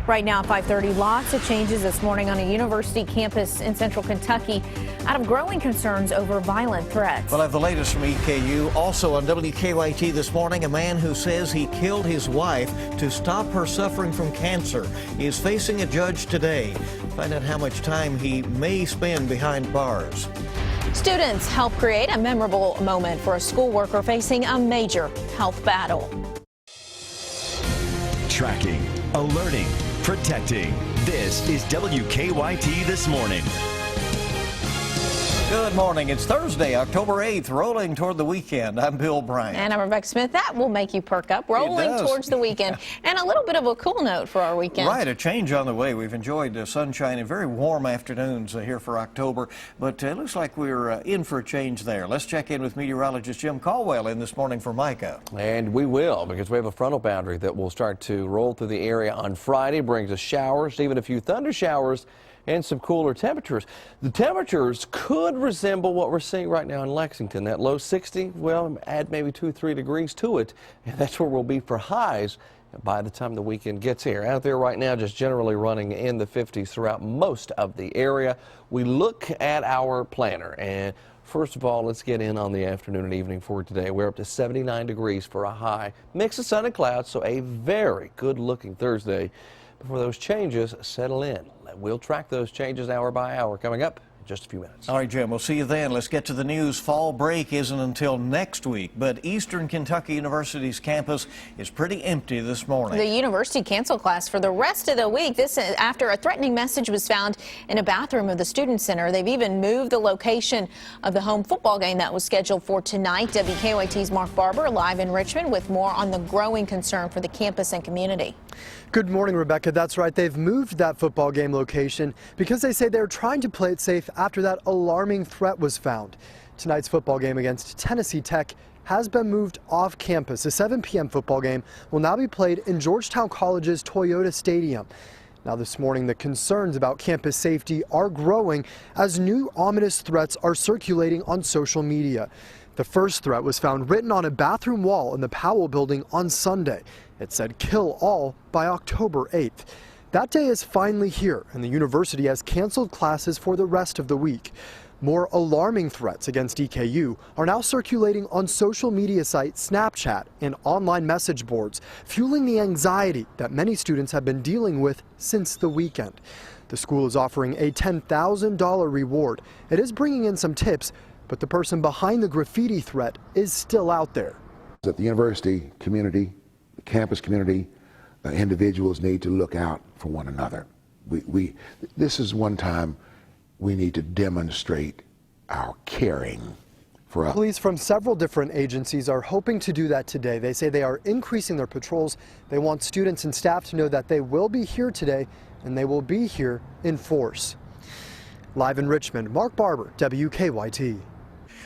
Right now at 5:30, lots of changes this morning on a university campus in central Kentucky out of growing concerns over violent threats. We'll have the latest from EKU. Also on WKYT this morning, a man who says he killed his wife to stop her suffering from cancer is facing a judge today. Find out how much time he may spend behind bars. Students help create a memorable moment for a school worker facing a major health battle. Tracking, alerting, protecting. This is WKYT This Morning. Good morning. It's Thursday, October 8th, rolling toward the weekend. I'm Bill Bryant. And I'm Rebecca Smith. That will make you perk up, rolling towards the weekend. And a little bit of a cool note for our weekend. Right, a change on the way. We've enjoyed sunshine and very warm afternoons here for October, but it looks like we're in for a change there. Let's check in with meteorologist Jim Caldwell in this morning for Micah. And we will, because we have a frontal boundary that will start to roll through the area on Friday, brings us showers, even a few thunder showers, and some cooler temperatures. The temperatures could resemble what we're seeing right now in Lexington. That low 60, well, add maybe 2-3 degrees to it, and that's where we'll be for highs by the time the weekend gets here. Out there right now, just generally running in the 50s throughout most of the area. We look at our planner, and first of all, let's get in on the afternoon and evening for today. We're up to 79 degrees for a high. Mix of sun and clouds, so a very good-looking Thursday before those changes settle in. We'll track those changes hour by hour coming up in just a few minutes. All right, Jim, we'll see you then. Let's get to the news. Fall break isn't until next week, but Eastern Kentucky University's campus is pretty empty this morning. The university canceled class for the rest of the week. This after a threatening message was found in a bathroom of the student center. They've even moved the location of the home football game that was scheduled for tonight. WKYT's Mark Barber live in Richmond with more on the growing concern for the campus and community. Good morning, Rebecca. That's right. They've moved that football game location because they say they're trying to play it safe after that alarming threat was found. Tonight's football game against Tennessee Tech has been moved off campus. The 7 p.m. football game will now be played in Georgetown College's Toyota Stadium. Now this morning, the concerns about campus safety are growing as new ominous threats are circulating on social media. The first threat was found written on a bathroom wall in the Powell building on Sunday. It said, "Kill all by October 8th. That day is finally here, and the university has canceled classes for the rest of the week. More alarming threats against EKU are now circulating on social media site Snapchat and online message boards, fueling the anxiety that many students have been dealing with since the weekend. The school is offering a $10,000 reward. It is bringing in some tips, but the person behind the graffiti threat is still out there. That the university community, the campus community, individuals need to look out for one another. This is one time we need to demonstrate our caring for others. Police from several different agencies are hoping to do that today. They say they are increasing their patrols. They want students and staff to know that they will be here today, and they will be here in force. Live in Richmond, Mark Barber, WKYT.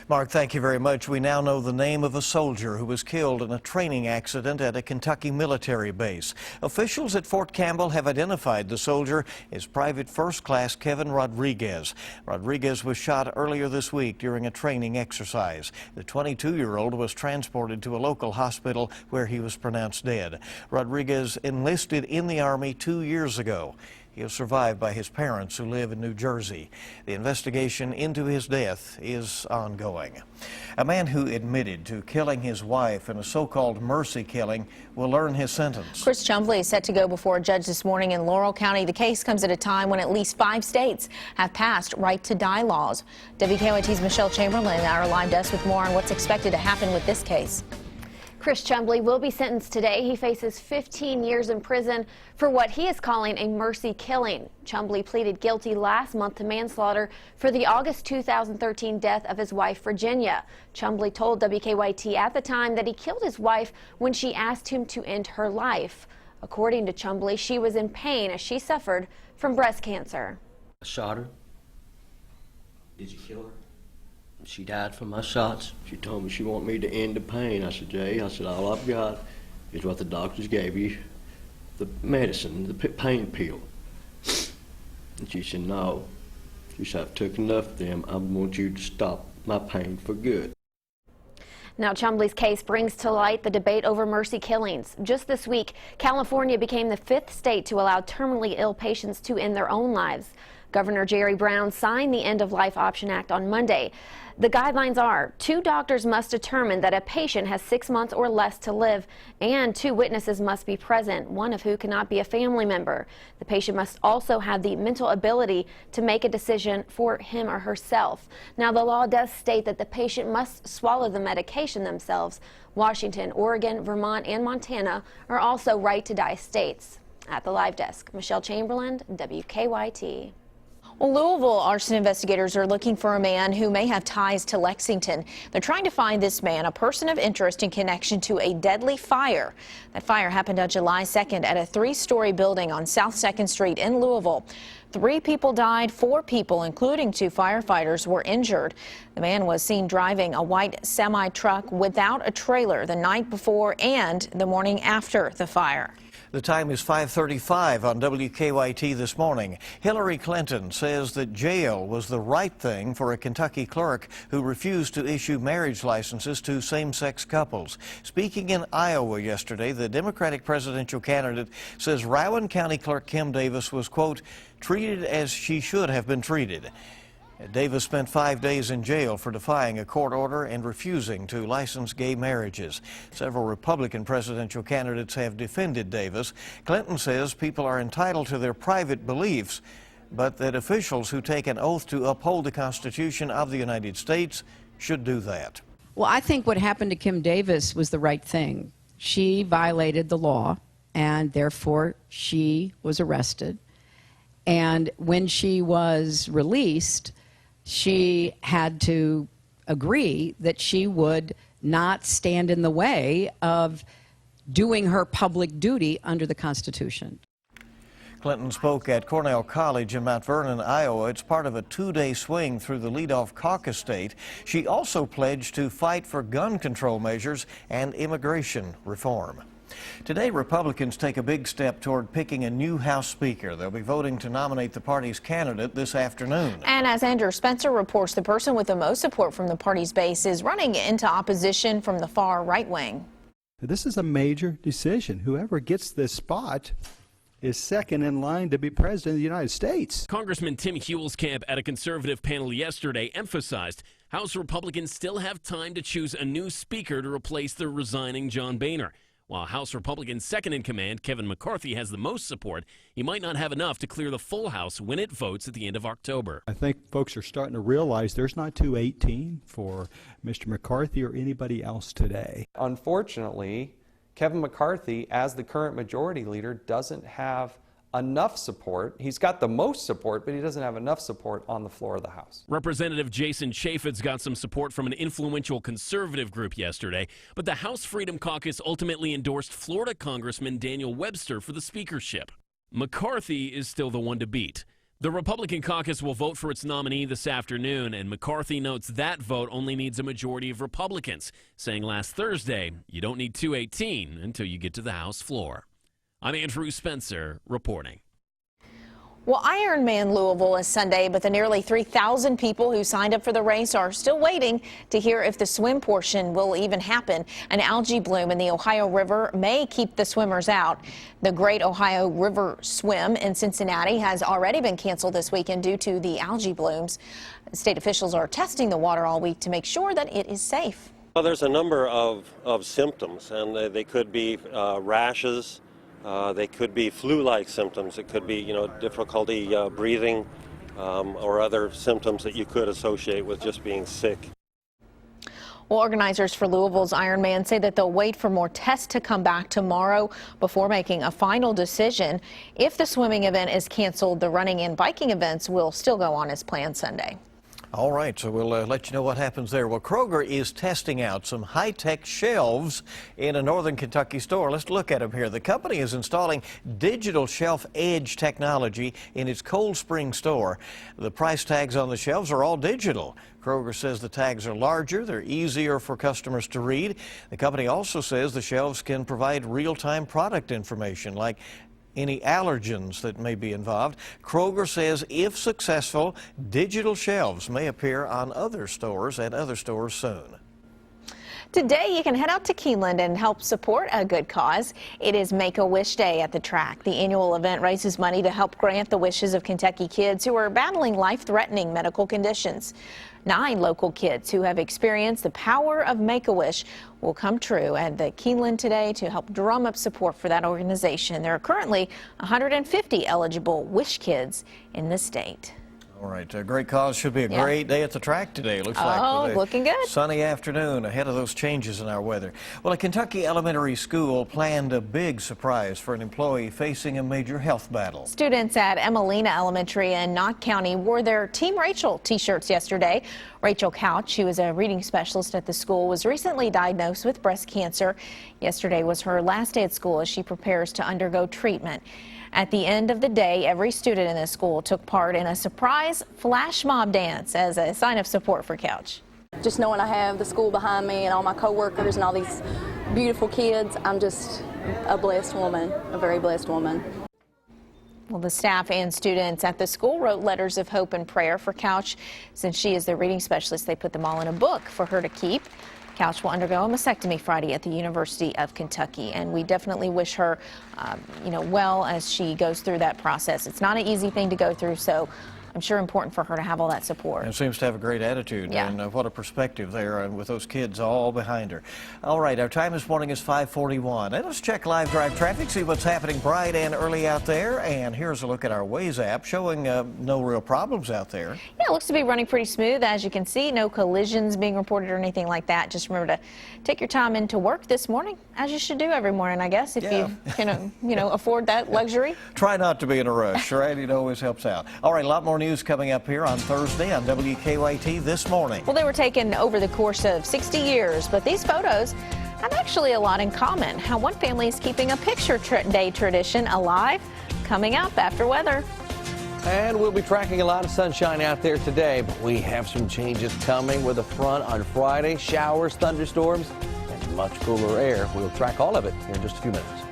Mark, thank you very much. We now know the name of a soldier who was killed in a training accident at a Kentucky military base. Officials at Fort Campbell have identified the soldier as Private First Class Kevin Rodriguez. Rodriguez was shot earlier this week during a training exercise. The 22-year-old was transported to a local hospital where he was pronounced dead. Rodriguez enlisted in the Army 2 years ago. He was survived by his parents who live in New Jersey. The investigation into his death is ongoing. A man who admitted to killing his wife in a so-called mercy killing will learn his sentence. Chris Chumbley is set to go before a judge this morning in Laurel County. The case comes at a time when at least 5 states have passed right-to-die laws. WKYT's Michelle Chamberlain at our live desk with more on what's expected to happen with this case. Chris Chumbley will be sentenced today. He faces 15 years in prison for what he is calling a mercy killing. Chumbley pleaded guilty last month to manslaughter for the August 2013 death of his wife, Virginia. Chumbley told WKYT at the time that he killed his wife when she asked him to end her life. According to Chumbley, she was in pain as she suffered from breast cancer. I shot her. Did you kill her? She died from my shots. She told me she wanted me to end the pain. I said, Jay, I said, all I've got is what the doctors gave you, the medicine, the pain pill. And she said, no. She said, I've took enough of them. I want you to stop my pain for good. Now, Chumbley's case brings to light the debate over mercy killings. Just this week, California became the 5th state to allow terminally ill patients to end their own lives. Governor Jerry Brown signed the End of Life Option Act on Monday. The guidelines are 2 doctors must determine that a patient has 6 months or less to live, and 2 witnesses must be present, one of who cannot be a family member. The patient must also have the mental ability to make a decision for him or herself. Now, the law does state that the patient must swallow the medication themselves. Washington, Oregon, Vermont, and Montana are also right-to-die states. At the live desk, Michelle Chamberlain, WKYT. Well, Louisville arson investigators are looking for a man who may have ties to Lexington. They're trying to find this man, a person of interest in connection to a deadly fire. That fire happened on July 2nd at a 3-story building on South 2nd Street in Louisville. 3 people died, 4 people, including 2 firefighters, were injured. The man was seen driving a white semi-truck without a trailer the night before and the morning after the fire. The time is 5:35 on WKYT this morning. Hillary Clinton says that jail was the right thing for a Kentucky clerk who refused to issue marriage licenses to same-sex couples. Speaking in Iowa yesterday, the Democratic presidential candidate says Rowan County Clerk Kim Davis was, quote, treated as she should have been treated. Davis spent 5 days in jail for defying a court order and refusing to license gay marriages. Several Republican presidential candidates have defended Davis. Clinton says people are entitled to their private beliefs, but that officials who take an oath to uphold the Constitution of the United States should do that. Well, I think what happened to Kim Davis was the right thing. She violated the law, and therefore she was arrested. And when she was released, she had to agree that she would not stand in the way of doing her public duty under the Constitution. Clinton spoke at Cornell College in Mount Vernon, Iowa. It's part of a 2-day swing through the leadoff caucus state. She also pledged to fight for gun control measures and immigration reform. Today, Republicans take a big step toward picking a new House Speaker. They'll be voting to nominate the party's candidate this afternoon. And as Andrew Spencer reports, the person with the most support from the party's base is running into opposition from the far right wing. This is a major decision. Whoever gets this spot is second in line to be president of the United States. Congressman Tim Huelskamp at a conservative panel yesterday emphasized House Republicans still have time to choose a new speaker to replace the resigning John Boehner. While House Republicans' second-in-command, Kevin McCarthy, has the most support, he might not have enough to clear the full House when it votes at the end of October. I think folks are starting to realize there's not 218 for Mr. McCarthy or anybody else today. Unfortunately, Kevin McCarthy, as the current majority leader, doesn't have enough support. He's got the most support, but he doesn't have enough support on the floor of the House. Representative Jason Chaffetz got some support from an influential conservative group yesterday, but the House Freedom Caucus ultimately endorsed Florida Congressman Daniel Webster for the speakership. McCarthy is still the one to beat. The Republican caucus will vote for its nominee this afternoon, and McCarthy notes that vote only needs a majority of Republicans, saying last Thursday, you don't need 218 until you get to the House floor. I'm Andrew Spencer reporting. Well, Ironman Louisville is Sunday, but the nearly 3,000 people who signed up for the race are still waiting to hear if the swim portion will even happen. An algae bloom in the Ohio River may keep the swimmers out. The Great Ohio River Swim in Cincinnati has already been canceled this weekend due to the algae blooms. State officials are testing the water all week to make sure that it is safe. Well, there's a number of symptoms, and they could be rashes. They could be flu-like symptoms. It could be, difficulty breathing or other symptoms that you could associate with just being sick. Well, organizers for Louisville's Ironman say that they'll wait for more tests to come back tomorrow before making a final decision. If the swimming event is canceled, the running and biking events will still go on as planned Sunday. All right, so we'll let you know what happens there. Well, Kroger is testing out some high-tech shelves in a northern Kentucky store. Let's look at them here. The company is installing digital shelf edge technology in its Cold Spring store. The price tags on the shelves are all digital. Kroger says the tags are larger, they're easier for customers to read. The company also says the shelves can provide real-time product information like any allergens that may be involved. Kroger says if successful, digital shelves may appear on other stores and other stores soon. Today, you can head out to Keeneland and help support a good cause. It is Make-A-Wish Day at the track. The annual event raises money to help grant the wishes of Kentucky kids who are battling life-threatening medical conditions. 9 local kids who have experienced the power of Make-A-Wish will come true at the Keeneland today to help drum up support for that organization. There are currently 150 eligible Wish kids in the state. All right, a great cause. Should be a great day at the track today. Looks like with a looking good. Sunny afternoon ahead of those changes in our weather. Well, a Kentucky elementary school planned a big surprise for an employee facing a major health battle. Students at Emelina Elementary in Knott County wore their Team Rachel t-shirts yesterday. Rachel Couch, who is a reading specialist at the school, was recently diagnosed with breast cancer. Yesterday was her last day at school as she prepares to undergo treatment. At the end of the day, every student in the school took part in a surprise flash mob dance as a sign of support for Couch. Just knowing I have the school behind me and all my coworkers and all these beautiful kids, I'm just a blessed woman, a very blessed woman. Well, the staff and students at the school wrote letters of hope and prayer for Couch. Since she is the reading specialist, they put them all in a book for her to keep. Couch will undergo a mastectomy Friday at the University of Kentucky, and we definitely wish her, well as she goes through that process. It's not an easy thing to go through, so I'm sure important for her to have all that support. And seems to have a great attitude, and what a perspective there, and with those kids all behind her. All right, our time this morning is 5:41. And let's check live drive traffic, see what's happening bright and early out there. And here's a look at our Waze app showing no real problems out there. Yeah, it looks to be running pretty smooth. As you can see, no collisions being reported or anything like that. Just remember to take your time into work this morning, as you should do every morning, I guess, if you can, afford that luxury. Try not to be in a rush, right? It always helps out. All right, a lot more news coming up here on Thursday on WKYT This Morning. Well, they were taken over the course of 60 years, but these photos have actually a lot in common. How one family is keeping a picture day tradition alive, coming up after weather. And we'll be tracking a lot of sunshine out there today, but we have some changes coming with a front on Friday. Showers, thunderstorms, and much cooler air. We'll track all of it here in just a few minutes.